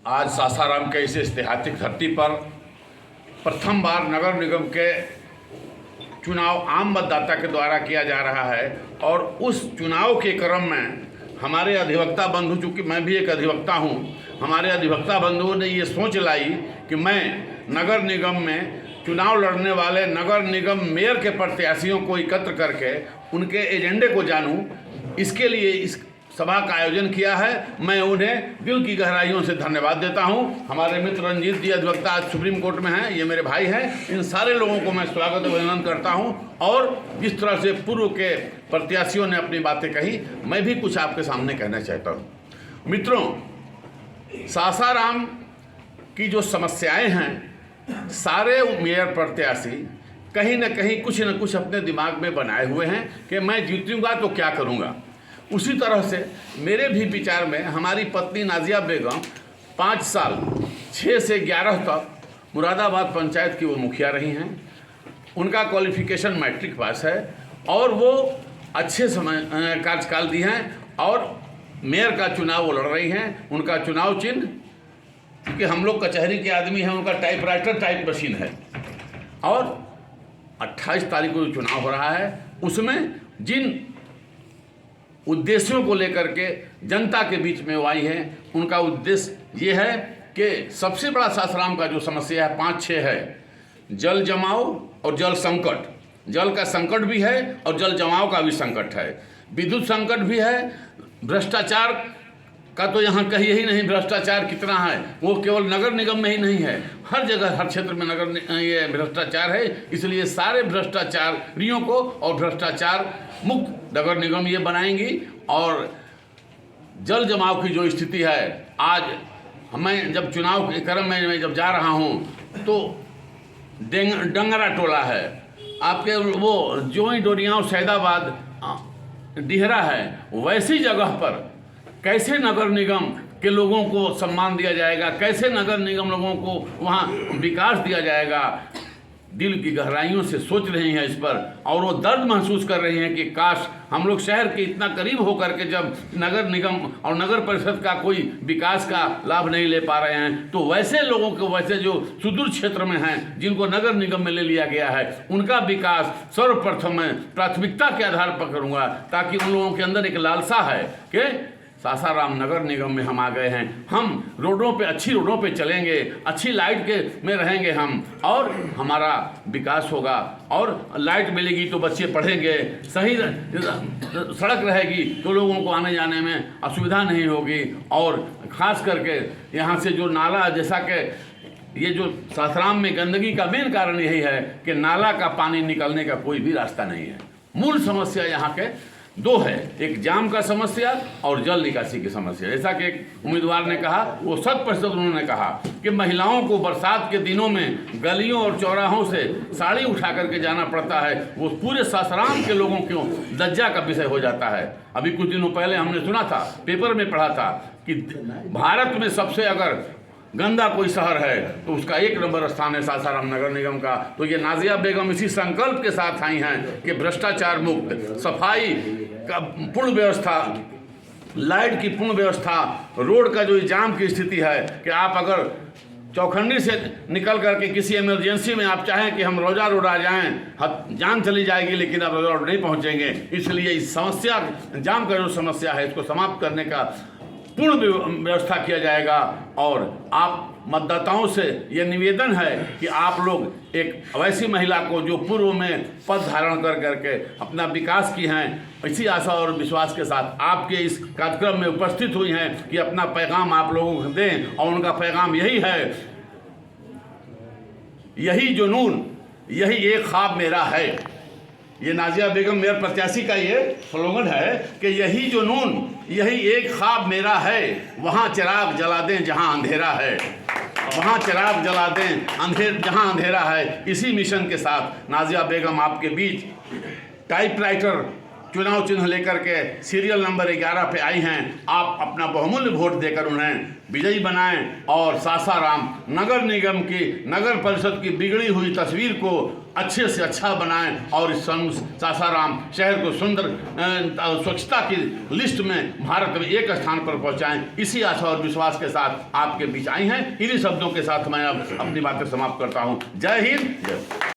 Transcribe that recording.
आज सासाराम के इस ऐतिहासिक धरती पर प्रथम बार नगर निगम के चुनाव आम मतदाता के द्वारा किया जा रहा है और उस चुनाव के क्रम में हमारे अधिवक्ता बंधु, चूँकि मैं भी एक अधिवक्ता हूँ, हमारे अधिवक्ता बंधुओं ने ये सोच लाई कि मैं नगर निगम में चुनाव लड़ने वाले नगर निगम मेयर के प्रत्याशियों को एकत्र करके उनके एजेंडे को जानूं, इसके लिए इस सभा का आयोजन किया है। मैं उन्हें दिल की गहराइयों से धन्यवाद देता हूं। हमारे मित्र रंजीत जी अधिवक्ता आज सुप्रीम कोर्ट में हैं, ये मेरे भाई हैं। इन सारे लोगों को मैं स्वागत अभिनंदन करता हूं और जिस तरह से पूर्व के प्रत्याशियों ने अपनी बातें कही, मैं भी कुछ आपके सामने कहना चाहता हूं। मित्रों, सासाराम की जो समस्याएं हैं, सारे मेयर प्रत्याशी कहीं न कहीं कुछ न कुछ अपने दिमाग में बनाए हुए हैं कि मैं जीतूंगा तो क्या करूंगा। उसी तरह से मेरे भी विचार में हमारी पत्नी नाजिया बेगम 5 साल 6 से 11 तक मुरादाबाद पंचायत की वो मुखिया रही हैं। उनका क्वालिफिकेशन मैट्रिक पास है और वो अच्छे समय कार्यकाल दी हैं और मेयर का चुनाव वो लड़ रही हैं। उनका चुनाव चिन्ह, क्योंकि हम लोग कचहरी के आदमी हैं, उनका टाइपराइटर टाइप मशीन है। और 28 तारीख को जो चुनाव हो रहा है, उसमें जिन उद्देश्यों को लेकर के जनता के बीच में वो आई हैं, उनका उद्देश्य ये है कि सबसे बड़ा सासाराम का जो समस्या है 5-6 है, जल जमाव और जल संकट। जल का संकट भी है और जल जमाव का भी संकट है, विद्युत संकट भी है, भ्रष्टाचार का तो यहाँ कहिए ही नहीं। भ्रष्टाचार कितना है, वो केवल नगर निगम में ही नहीं है, हर जगह हर क्षेत्र में ये भ्रष्टाचार है। इसलिए सारे भ्रष्टाचारियों को और भ्रष्टाचार मुक्त नगर निगम ये बनाएंगी। और जल जमाव की जो स्थिति है, आज मैं जब चुनाव के क्रम में मैं जब जा रहा हूँ तो डंगरा टोला है, आपके वो जोई डोरियाँ सैदाबाद डिहरा है, वैसी जगह पर कैसे नगर निगम के लोगों को सम्मान दिया जाएगा, कैसे नगर निगम लोगों को वहाँ विकास दिया जाएगा। दिल की गहराइयों से सोच रही हैं इस पर और वो दर्द महसूस कर रही हैं कि काश हम लोग शहर के इतना करीब होकर के जब नगर निगम और नगर परिषद का कोई विकास का लाभ नहीं ले पा रहे हैं, तो वैसे लोगों को, वैसे जो सुदूर क्षेत्र में हैं जिनको नगर निगम में ले लिया गया है, उनका विकास सर्वप्रथम मैं प्राथमिकता के आधार पर करूँगा, ताकि उन लोगों के अंदर एक लालसा है कि सासाराम नगर निगम में हम आ गए हैं, हम रोडों पे, अच्छी रोडों पे चलेंगे, अच्छी लाइट के में रहेंगे हम, और हमारा विकास होगा और लाइट मिलेगी तो बच्चे पढ़ेंगे, सही सड़क रहेगी तो लोगों को आने जाने में असुविधा नहीं होगी। और ख़ास करके यहाँ से जो नाला, जैसा कि ये जो सासाराम में गंदगी का मेन कारण यही है कि नाला का पानी निकलने का कोई भी रास्ता नहीं है। मूल समस्या यहाँ के 2 है, एक जाम का समस्या और जल निकासी की समस्या। जैसा कि एक उम्मीदवार ने कहा, वो 100% उन्होंने कहा कि महिलाओं को बरसात के दिनों में गलियों और चौराहों से साड़ी उठा करके जाना पड़ता है। वो पूरे सासाराम के लोगों को लज्जा का विषय हो जाता है। अभी कुछ दिनों पहले हमने सुना था, पेपर में पढ़ा था कि भारत में सबसे अगर गंदा कोई शहर है तो उसका 1 नंबर स्थान है सासाराम नगर निगम का। तो ये नाजिया बेगम इसी संकल्प के साथ आई हैं कि भ्रष्टाचार मुक्त, सफाई का पूर्ण व्यवस्था, लाइट की पूर्ण व्यवस्था, रोड का जो जाम की स्थिति है कि आप अगर चौखंडी से निकल करके किसी इमरजेंसी में आप चाहें कि हम रोजा रोड आ जाएँ, जान चली जाएगी, लेकिन आप रोजा रोड नहीं पहुँचेंगे। इसलिए इस समस्या, जाम का जो समस्या है, इसको समाप्त करने का पूर्ण व्यवस्था किया जाएगा। और आप मतदाताओं से ये निवेदन है कि आप लोग एक वैसी महिला को जो पूर्व में पद धारण कर करके अपना विकास की हैं, इसी आशा और विश्वास के साथ आपके इस कार्यक्रम में उपस्थित हुई हैं कि अपना पैगाम आप लोगों को दें। और उनका पैगाम यही है, यही जुनून, यही एक ख्वाब मेरा है। ये नाजिया बेगम मेयर प्रत्याशी का ये स्लोगन है कि यही जुनून, यही एक ख्वाब मेरा है, वहाँ चिराग जला दें जहाँ अंधेरा है, वहाँ चिराग जला दें जहाँ अंधेरा है। इसी मिशन के साथ नाजिया बेगम आपके बीच टाइपराइटर चुनाव चिन्ह लेकर के सीरियल नंबर 11 पे आई हैं। आप अपना बहुमूल्य वोट देकर उन्हें विजयी बनाएं और सासाराम नगर निगम की, नगर परिषद की बिगड़ी हुई तस्वीर को अच्छे से अच्छा बनाएं और इस सासाराम शहर को सुंदर स्वच्छता की लिस्ट में भारत में एक स्थान पर पहुंचाएं। इसी आशा और विश्वास के साथ आपके बीच आई हैं। इन्हीं शब्दों के साथ मैं अब अपनी बातें समाप्त करता हूं। जय हिंद, जय।